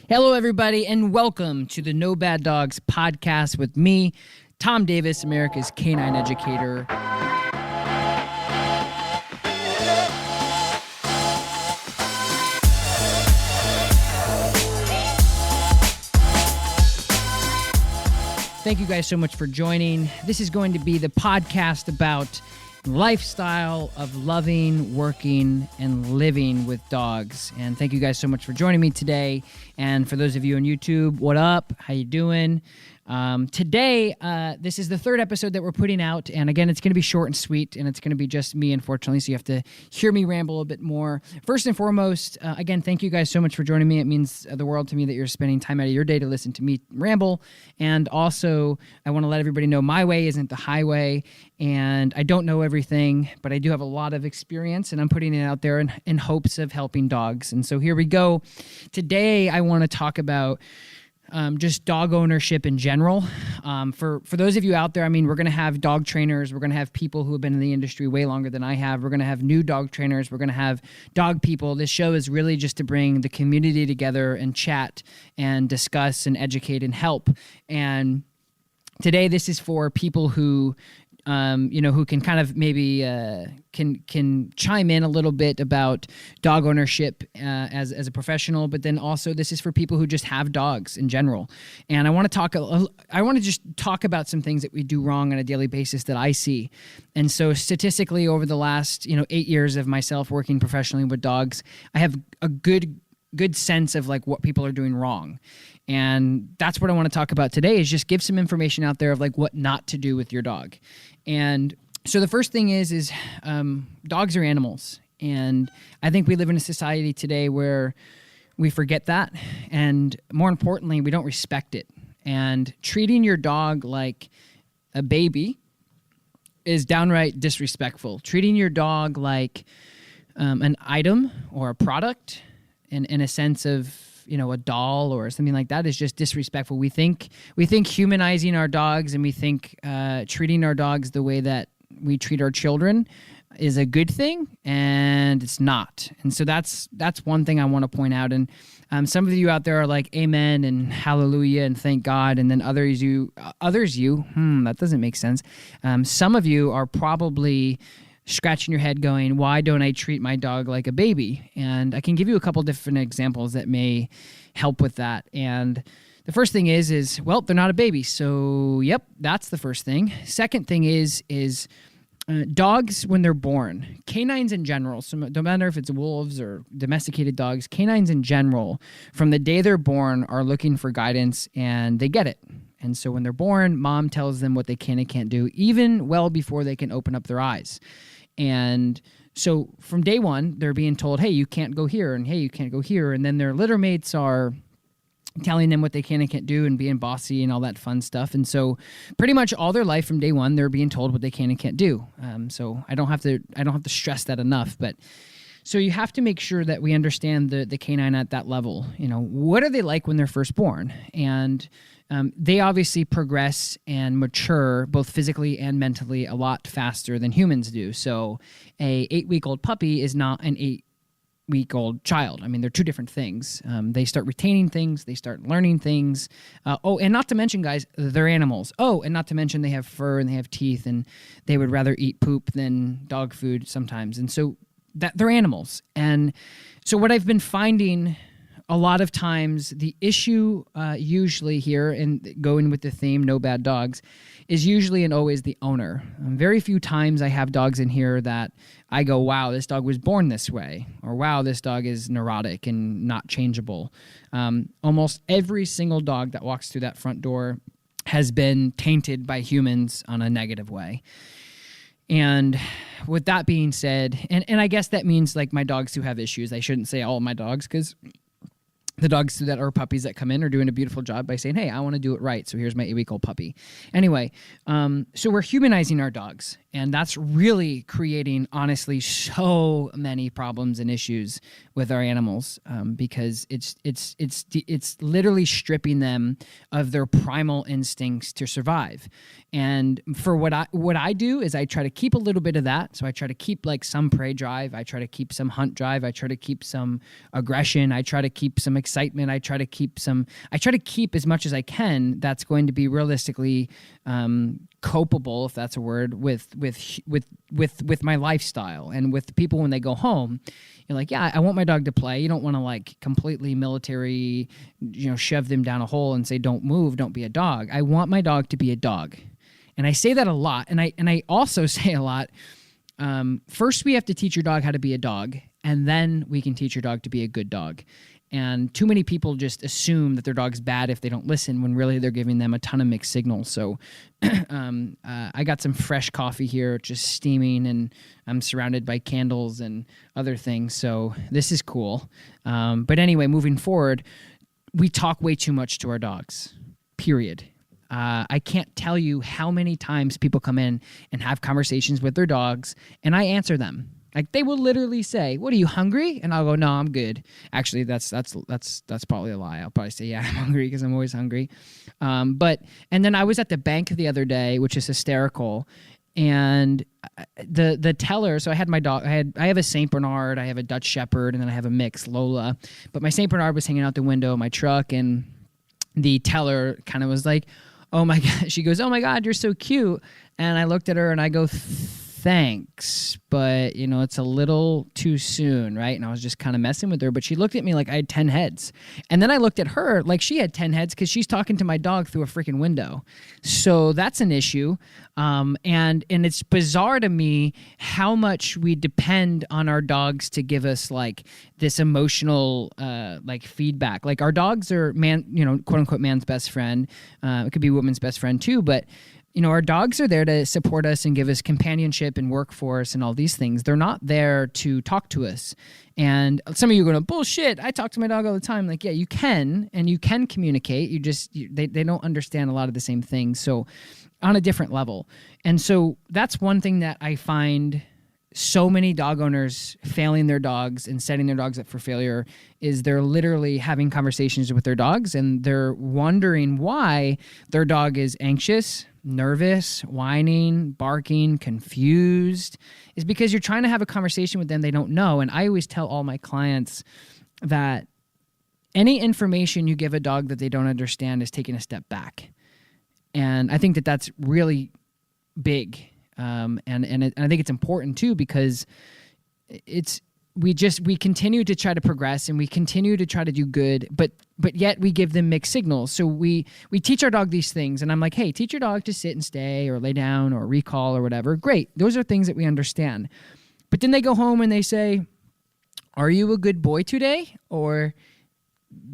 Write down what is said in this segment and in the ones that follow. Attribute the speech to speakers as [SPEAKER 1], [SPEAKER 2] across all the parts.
[SPEAKER 1] Hello, everybody, and welcome to the No Bad Dogs podcast with me, Tom Davis, America's canine educator. Thank you guys so much for joining. This is going to be the podcast about lifestyle of loving, working, and living with dogs. And thank you guys so much for joining me today. And for those of you on YouTube, what up? How you doing? Today, this is the third episode that we're putting out, and again, it's going to be short and sweet, and it's going to be just me, unfortunately, so you have to hear me ramble a bit more. First and foremost, again, thank you guys so much for joining me. It means the world to me that you're spending time out of your day to listen to me ramble, and also, I want to let everybody know my way isn't the highway, and I don't know everything, but I do have a lot of experience, and I'm putting it out there in hopes of helping dogs, and so here we go. Today, I want to talk about just dog ownership in general. For those of you out there, I mean, we're going to have dog trainers. We're going to have people who have been in the industry way longer than I have. We're going to have new dog trainers. We're going to have dog people. This show is really just to bring the community together and chat and discuss and educate and help. And today, this is for people who who can kind of maybe can chime in a little bit about dog ownership as a professional, but then also this is for people who just have dogs in general. And I want to just talk about some things that we do wrong on a daily basis that I see. And so statistically, over the last 8 years of myself working professionally with dogs, I have a good sense of like what people are doing wrong. And that's what I want to talk about today, is just give some information out there of like what not to do with your dog. And so the first thing is dogs are animals. And I think we live in a society today where we forget that. And more importantly, we don't respect it. And treating your dog like a baby is downright disrespectful. Treating your dog like an item or a product in a sense of a doll or something like that is just disrespectful. We think humanizing our dogs and we think treating our dogs the way that we treat our children is a good thing, and it's not. And so that's one thing I want to point out. And some of you out there are like, amen and hallelujah and thank God. And then others that doesn't make sense. Some of you are probably scratching your head going, why don't I treat my dog like a baby? And I can give you a couple different examples that may help with that. And the first thing is well, they're not a baby. So, yep, that's the first thing. Second thing is dogs when they're born. Canines in general, so no matter if it's wolves or domesticated dogs, canines in general, from the day they're born, are looking for guidance, and they get it. And so when they're born, mom tells them what they can and can't do, even well before they can open up their eyes. And so from day one, they're being told, hey, you can't go here, and hey, you can't go here. And then their litter mates are telling them what they can and can't do and being bossy and all that fun stuff. And so pretty much all their life from day one, they're being told what they can and can't do. So I don't have to stress that enough. But so you have to make sure that we understand the canine at that level. What are they like when they're first born? And they obviously progress and mature both physically and mentally a lot faster than humans do. So a 8-week-old puppy is not an 8-week-old child. I mean, they're two different things. They start retaining things. They start learning things. And not to mention, guys, they're animals. And not to mention they have fur and they have teeth, and they would rather eat poop than dog food sometimes. And so that they're animals. And so what I've been finding a lot of times, the issue usually here, and going with the theme, no bad dogs, is usually and always the owner. Very few times I have dogs in here that I go, wow, this dog was born this way, or wow, this dog is neurotic and not changeable. Almost every single dog that walks through that front door has been tainted by humans on a negative way. And with that being said, and I guess that means like my dogs who have issues. I shouldn't say all my dogs, because the dogs that are puppies that come in are doing a beautiful job by saying, hey, I want to do it right, so here's my 8-week-old puppy. Anyway, so we're humanizing our dogs. And that's really creating, honestly, so many problems and issues with our animals, because it's literally stripping them of their primal instincts to survive. And for what I do is I try to keep a little bit of that. So I try to keep like some prey drive. I try to keep some hunt drive. I try to keep some aggression. I try to keep some excitement. I try to keep as much as I can that's going to be realistically copeable, if that's a word, with my lifestyle and with the people when they go home. You're like, yeah, I want my dog to play. You don't want to like completely military, shove them down a hole and say, don't move, don't be a dog. I want my dog to be a dog. And I say that a lot. And I also say a lot, first we have to teach your dog how to be a dog, and then we can teach your dog to be a good dog. And too many people just assume that their dog's bad if they don't listen, when really they're giving them a ton of mixed signals. So I got some fresh coffee here, just steaming, and I'm surrounded by candles and other things. So this is cool. But anyway, moving forward, we talk way too much to our dogs, period. I can't tell you how many times people come in and have conversations with their dogs, and I answer them. Like, they will literally say, "What, are you hungry?" And I'll go, "No, I'm good." Actually, that's probably a lie. I'll probably say, "Yeah, I'm hungry," because I'm always hungry. And then I was at the bank the other day, which is hysterical. And the teller, so I had my dog. I have a Saint Bernard, I have a Dutch Shepherd, and then I have a mix, Lola. But my Saint Bernard was hanging out the window of my truck, and the teller kind of was like, "Oh my God," she goes, "Oh my God, you're so cute." And I looked at her and I go, "Thanks, but it's a little too soon," right? And I was just kind of messing with her, but she looked at me like I had 10 heads. And then I looked at her like she had 10 heads, because she's talking to my dog through a freaking window. So that's an issue. And it's bizarre to me how much we depend on our dogs to give us like this emotional like feedback. Like, our dogs are quote unquote man's best friend. It could be woman's best friend too, but our dogs are there to support us and give us companionship and work for us and all these things. They're not there to talk to us. And some of you are going, "Bullshit, I talk to my dog all the time." Like, yeah, you can, and you can communicate. They don't understand a lot of the same things. So on a different level. And so that's one thing that I find so many dog owners failing their dogs and setting their dogs up for failure is they're literally having conversations with their dogs, and they're wondering why their dog is anxious, nervous, whining, barking, confused, is because you're trying to have a conversation with them they don't know. And I always tell all my clients that any information you give a dog that they don't understand is taking a step back. And I think that that's really big. And I think it's important too, because we continue to try to progress, and we continue to try to do good, but yet we give them mixed signals. So we teach our dog these things, and I'm like, "Hey, teach your dog to sit and stay, or lay down, or recall, or whatever." Great. Those are things that we understand. But then they go home and they say, "Are you a good boy today?" Or,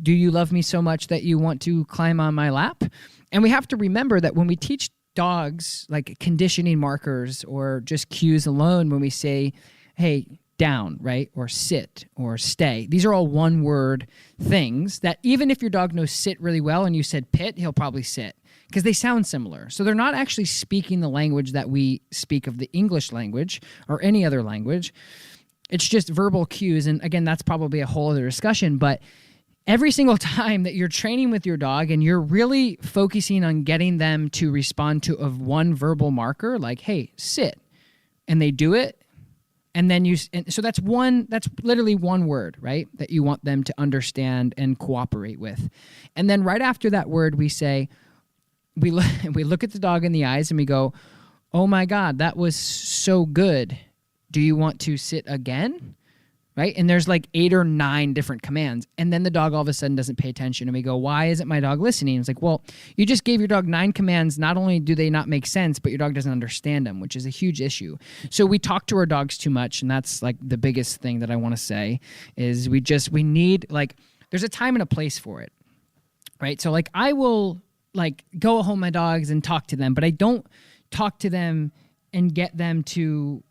[SPEAKER 1] "Do you love me so much that you want to climb on my lap?" And we have to remember that when we teach dogs like conditioning markers or just cues alone, when we say, "Hey, down," right? Or sit, or stay. These are all one-word things that even if your dog knows sit really well and you said pit, he'll probably sit, because they sound similar. So they're not actually speaking the language that we speak of, the English language or any other language. It's just verbal cues. And again, that's probably a whole other discussion, but every single time that you're training with your dog and you're really focusing on getting them to respond to one verbal marker, like, "Hey, sit," and they do it, and then so that's literally one word, right? That you want them to understand and cooperate with. And then right after that word, we say, we look at the dog in the eyes and we go, "Oh my God, that was so good. Do you want to sit again?" Right? And there's like 8 or 9 different commands. And then the dog all of a sudden doesn't pay attention. And we go, "Why isn't my dog listening?" It's like, well, you just gave your dog 9 commands. Not only do they not make sense, but your dog doesn't understand them, which is a huge issue. So we talk to our dogs too much. And that's like the biggest thing that I want to say is we need, like, there's a time and a place for it. Right? So like, I will like go home my dogs and talk to them, but I don't talk to them and get them to,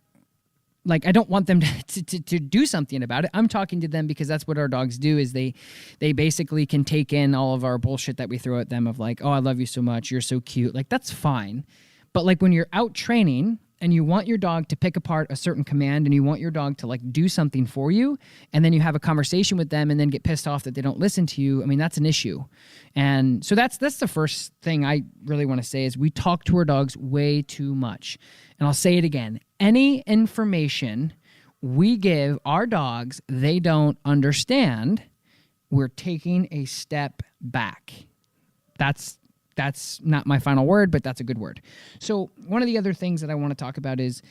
[SPEAKER 1] like, I don't want them to do something about it. I'm talking to them because that's what our dogs do, is they basically can take in all of our bullshit that we throw at them of like, "Oh, I love you so much. You're so cute." Like, that's fine. But like when you're out training and you want your dog to pick apart a certain command and you want your dog to like do something for you, and then you have a conversation with them and then get pissed off that they don't listen to you, I mean, that's an issue. And so that's the first thing I really want to say is we talk to our dogs way too much. And I'll say it again. Any information we give our dogs they don't understand, we're taking a step back. That's not my final word, but that's a good word. So one of the other things that I want to talk about is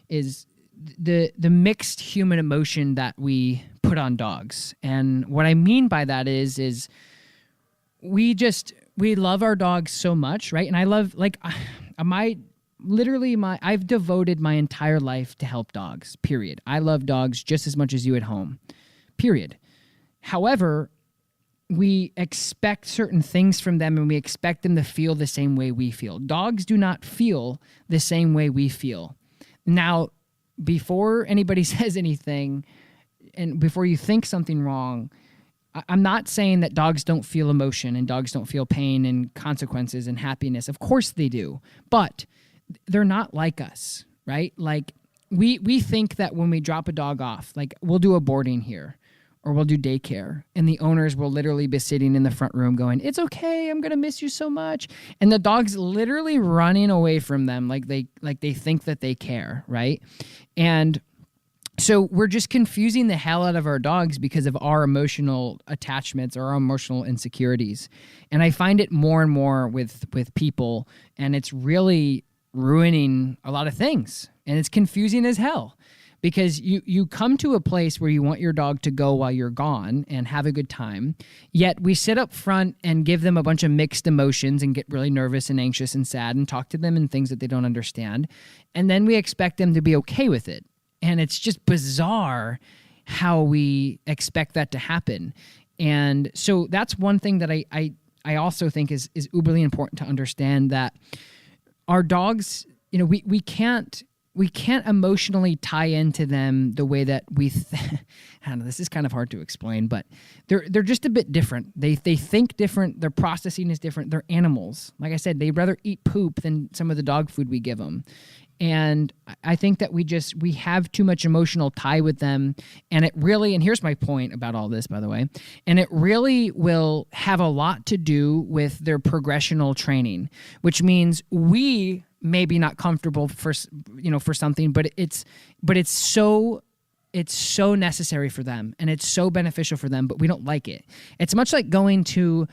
[SPEAKER 1] the mixed human emotion that we put on dogs. And what I mean by that is we love our dogs so much, right? And I love, like, I've devoted my entire life to help dogs, period. I love dogs just as much as you at home, period. However, we expect certain things from them and we expect them to feel the same way we feel. Dogs do not feel the same way we feel. Now, before anybody says anything and before you think something wrong, I'm not saying that dogs don't feel emotion and dogs don't feel pain and consequences and happiness. Of course they do, but they're not like us, right? Like we think that when we drop a dog off, like we'll do a boarding here, or we'll do daycare, and the owners will literally be sitting in the front room going, "It's okay, I'm gonna miss you so much," and the dog's literally running away from them like they think that they care, right? And so we're just confusing the hell out of our dogs because of our emotional attachments or our emotional insecurities. And I find it more and more with people, and it's really ruining a lot of things, and it's confusing as hell. Because you come to a place where you want your dog to go while you're gone and have a good time, yet we sit up front and give them a bunch of mixed emotions and get really nervous and anxious and sad and talk to them in things that they don't understand, and then we expect them to be okay with it. And it's just bizarre how we expect that to happen. And so that's one thing that I also think is uberly important to understand, that our dogs, we can't emotionally tie into them the way that I don't know, this is kind of hard to explain, but they're just a bit different. They think different. Their processing is different. They're animals. Like I said, they'd rather eat poop than some of the dog food we give them. And I think that we have too much emotional tie with them. And here's my point about all this, by the way, and it really will have a lot to do with their progressional training, which means we maybe not comfortable for something, but it's so necessary for them and it's so beneficial for them, but we don't like it. It's much like going to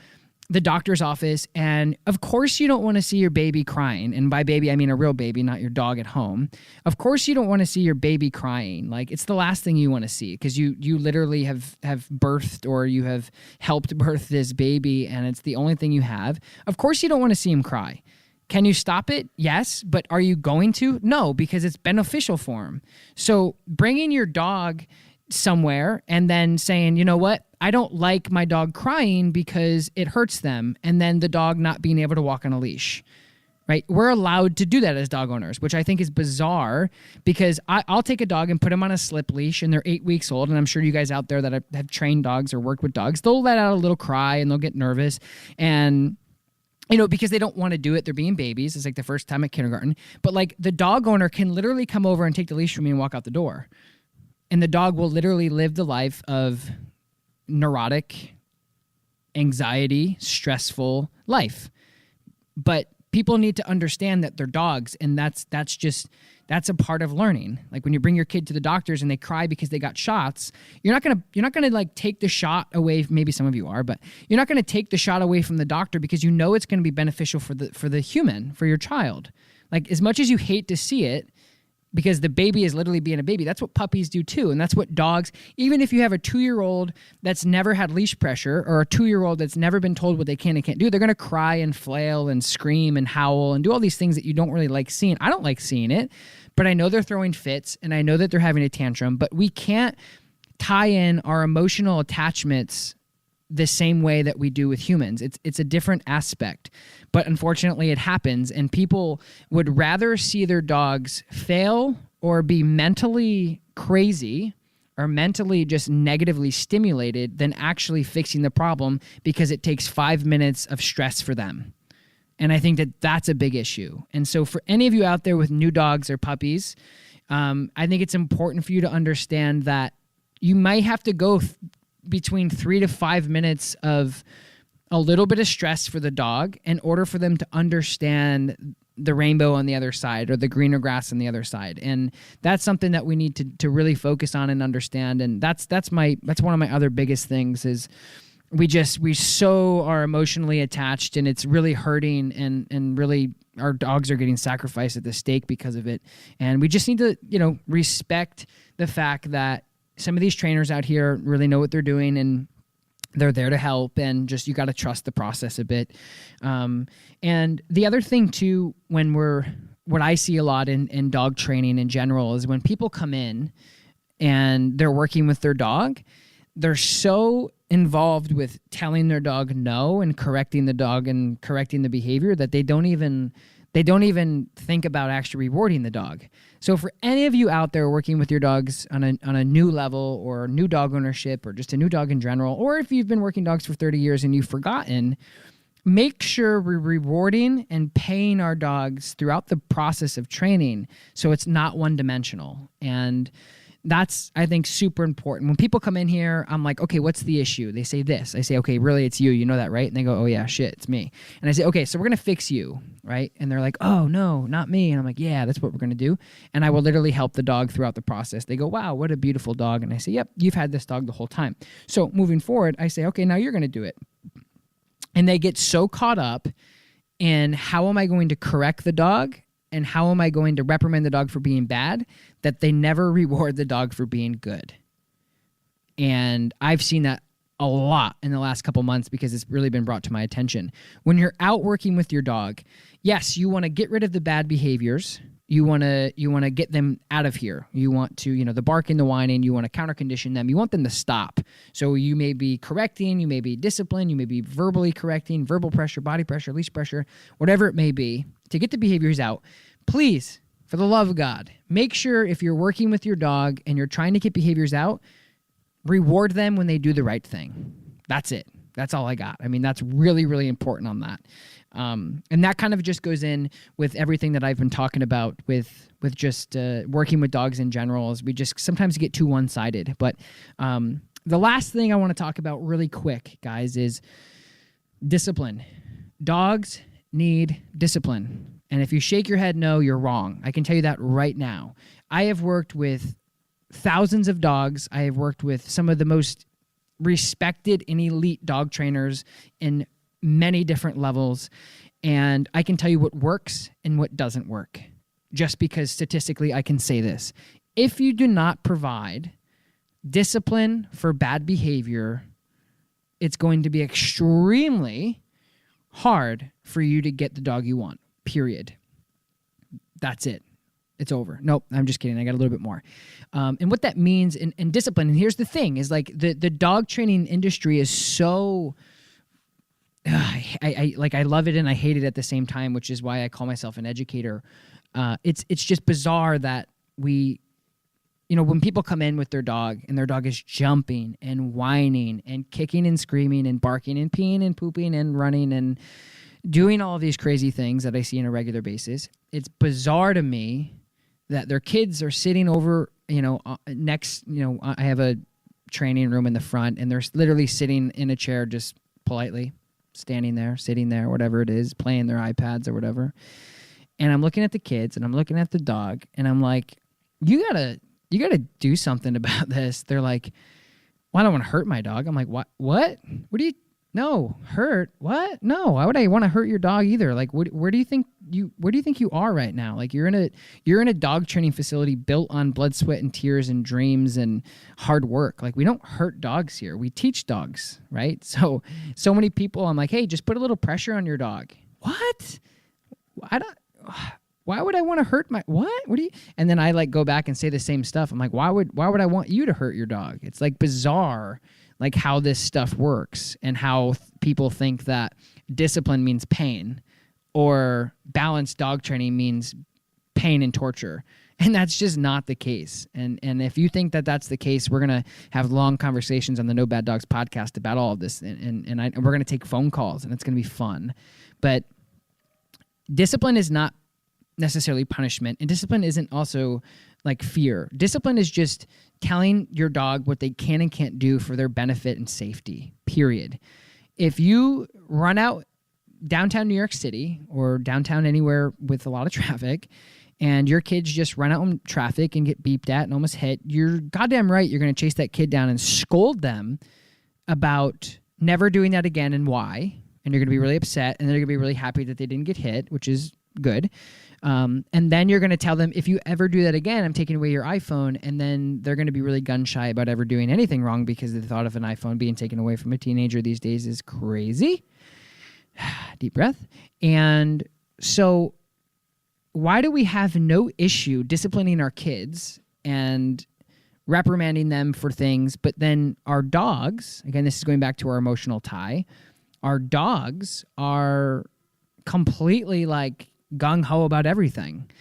[SPEAKER 1] the doctor's office, and of course you don't want to see your baby crying. And by baby, I mean a real baby, not your dog at home. Of course you don't want to see your baby crying. Like, it's the last thing you want to see, because you literally have birthed, or you have helped birth this baby, and it's the only thing you have. Of course you don't want to see him cry. Can you stop it? Yes. But are you going to? No, because it's beneficial for him. So bringing your dog somewhere and then saying, you know what, I don't like my dog crying because it hurts them, and then the dog not being able to walk on a leash, right? We're allowed to do that as dog owners, which I think is bizarre, because I'll take a dog and put him on a slip leash, and they're 8 weeks old, and I'm sure you guys out there that have trained dogs or worked with dogs, they'll let out a little cry and they'll get nervous, and because they don't want to do it. They're being babies. It's like the first time at kindergarten. But like, the dog owner can literally come over and take the leash from me and walk out the door. And the dog will literally live the life of neurotic, anxiety, stressful life. But people need to understand that they're dogs, and that's a part of learning. Like, when you bring your kid to the doctors and they cry because they got shots, you're not gonna like take the shot away. Maybe some of you are, but you're not gonna take the shot away from the doctor, because you know it's gonna be beneficial for the human, for your child. Like, as much as you hate to see it, because the baby is literally being a baby, that's what puppies do too, and that's what dogs. Even if you have a 2-year-old that's never had leash pressure, or a 2-year-old that's never been told what they can and can't do, they're gonna cry and flail and scream and howl and do all these things that you don't really like seeing. I don't like seeing it, but I know they're throwing fits and I know that they're having a tantrum. But we can't tie in our emotional attachments the same way that we do with humans. It's a different aspect, but unfortunately it happens, and people would rather see their dogs fail or be mentally crazy or mentally just negatively stimulated than actually fixing the problem, because it takes 5 minutes of stress for them. And I think that that's a big issue. And so for any of you out there with new dogs or puppies, I think it's important for you to understand that you might have to go between 3 to 5 minutes of a little bit of stress for the dog in order for them to understand the rainbow on the other side or the greener grass on the other side. And that's something that we need to really focus on and understand. And that's one of my other biggest things is we so are emotionally attached, and it's really hurting, and really our dogs are getting sacrificed at the stake because of it. And we just need to, respect the fact that some of these trainers out here really know what they're doing, and they're there to help, and just you got to trust the process a bit. And the other thing too, what I see a lot in dog training in general is when people come in and they're working with their dog, they're so involved with telling their dog no and correcting the dog and correcting the behavior that they don't even think about actually rewarding the dog. So for any of you out there working with your dogs on a new level, or new dog ownership, or just a new dog in general, or if you've been working dogs for 30 years and you've forgotten, make sure we're rewarding and paying our dogs throughout the process of training so it's not one-dimensional. And that's, I think, super important. When people come in here, I'm like, okay, what's the issue? They say this. I say, okay, really, it's you. You know that, right? And they go, oh, yeah, shit, it's me. And I say, okay, so we're going to fix you, right? And they're like, oh, no, not me. And I'm like, yeah, that's what we're going to do. And I will literally help the dog throughout the process. They go, wow, what a beautiful dog. And I say, yep, you've had this dog the whole time. So moving forward, I say, okay, now you're going to do it. And they get so caught up in how am I going to correct the dog and how am I going to reprimand the dog for being bad, that they never reward the dog for being good. And I've seen that a lot in the last couple months because it's really been brought to my attention. When you're out working with your dog, yes, you want to get rid of the bad behaviors. You want to get them out of here. You want to, the barking, the whining, you want to counter condition them. You want them to stop. So you may be correcting, you may be disciplined, you may be verbally correcting, verbal pressure, body pressure, leash pressure, whatever it may be, to get the behaviors out. Please, for the love of God, make sure if you're working with your dog and you're trying to get behaviors out, reward them when they do the right thing. That's it. That's all I got. I mean, that's really, really important on that. And that kind of just goes in with everything that I've been talking about with just working with dogs in general, is we just sometimes get too one-sided. But the last thing I want to talk about really quick, guys, is discipline. Dogs need discipline. And if you shake your head no, you're wrong. I can tell you that right now. I have worked with thousands of dogs. I have worked with some of the most respected and elite dog trainers in many different levels. And I can tell you what works and what doesn't work, just because statistically I can say this. If you do not provide discipline for bad behavior, it's going to be extremely hard for you to get the dog you want, period. That's it. It's over. Nope, I'm just kidding. I got a little bit more. And what that means in discipline, and here's the thing, is like the dog training industry is so... I love it and I hate it at the same time, which is why I call myself an educator. It's just bizarre that we, when people come in with their dog and their dog is jumping and whining and kicking and screaming and barking and peeing and pooping and running and doing all of these crazy things that I see on a regular basis, it's bizarre to me that their kids are sitting over, next, I have a training room in the front, and they're literally sitting in a chair just politely, standing there, sitting there, whatever it is, playing their iPads or whatever. And I'm looking at the kids and I'm looking at the dog and I'm like, you gotta do something about this. They're like, well, I don't want to hurt my dog. I'm like, what? No, hurt? What? No, why would I want to hurt your dog either? Like, where do you think you are right now? Like, you're in a dog training facility built on blood, sweat, and tears and dreams and hard work. Like, we don't hurt dogs here. We teach dogs, right? So many people, I'm like, hey, just put a little pressure on your dog. What? Why would I want to hurt what? What do you? And then I like go back and say the same stuff. I'm like, why would I want you to hurt your dog? It's like bizarre, like how this stuff works and how people think that discipline means pain or balanced dog training means pain and torture. And that's just not the case. And if you think that that's the case, we're going to have long conversations on the No Bad Dogs podcast about all of this. And we're going to take phone calls and it's going to be fun. But discipline is not necessarily punishment, and discipline isn't also like fear. Discipline is just telling your dog what they can and can't do for their benefit and safety, period. If you run out downtown New York City or downtown anywhere with a lot of traffic and your kids just run out in traffic and get beeped at and almost hit, you're goddamn right you're going to chase that kid down and scold them about never doing that again and why. And you're going to be really upset, and they're going to be really happy that they didn't get hit, which is good. And then you're going to tell them, if you ever do that again, I'm taking away your iPhone. And then they're going to be really gun shy about ever doing anything wrong, because the thought of an iPhone being taken away from a teenager these days is crazy. Deep breath. And so why do we have no issue disciplining our kids and reprimanding them for things, but then our dogs, again, this is going back to our emotional tie, our dogs are completely like gung-ho about everything.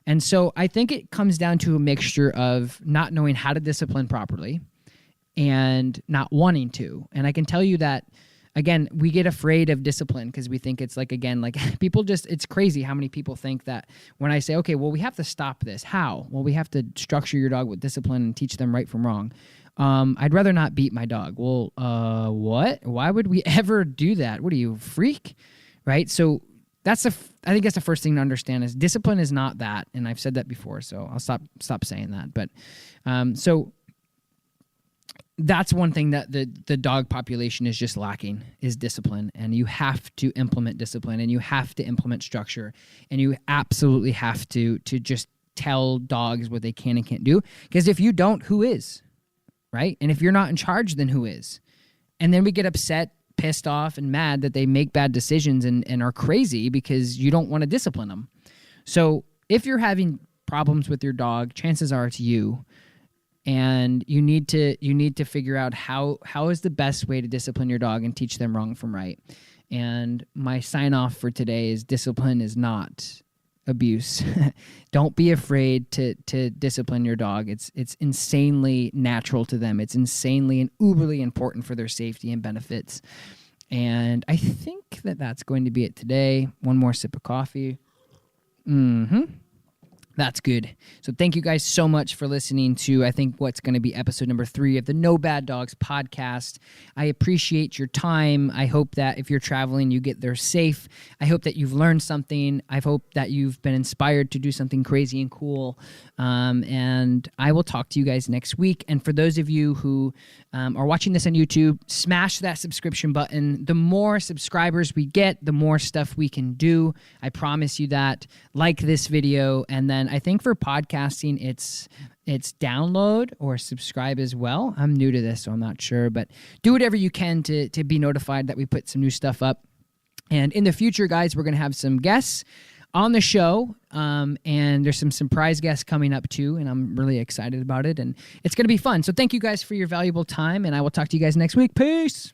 [SPEAKER 1] And so I think it comes down to a mixture of not knowing how to discipline properly and not wanting to. And I can tell you that, again, we get afraid of discipline because we think it's like, again, like people just, it's crazy how many people think that when I say, okay, well, we have to stop this. How? Well, we have to structure your dog with discipline and teach them right from wrong. I'd rather not beat my dog. Well, what? Why would we ever do that? What are you, freak? Right? So I think that's the first thing to understand is discipline is not that. And I've said that before, so I'll stop saying that. But so that's one thing that the dog population is just lacking, is discipline. And you have to implement discipline, and you have to implement structure, and you absolutely have to just tell dogs what they can and can't do. Because if you don't, who is? Right? And if you're not in charge, then who is? And then we get upset, pissed off, and mad that they make bad decisions and are crazy because you don't want to discipline them. So if you're having problems with your dog, chances are it's you. And you need to figure out how is the best way to discipline your dog and teach them wrong from right. And my sign off for today is discipline is not abuse. Don't be afraid to discipline your dog. It's insanely natural to them. It's insanely and uberly important for their safety and benefits. And I think that's going to be it today. One more sip of coffee. That's good. So thank you guys so much for listening to, I think, what's going to be episode number 3 of the No Bad Dogs podcast. I appreciate your time. I hope that if you're traveling, you get there safe. I hope that you've learned something. I hope that you've been inspired to do something crazy and cool. And I will talk to you guys next week. And for those of you who are watching this on YouTube, smash that subscription button. The more subscribers we get, the more stuff we can do. I promise you that. Like this video, and then I think for podcasting, it's download or subscribe as well. I'm new to this, so I'm not sure, but do whatever you can to be notified that we put some new stuff up. And in the future, guys, we're going to have some guests on the show, and there's some surprise guests coming up too, and I'm really excited about it, and it's going to be fun. So thank you guys for your valuable time, and I will talk to you guys next week. Peace.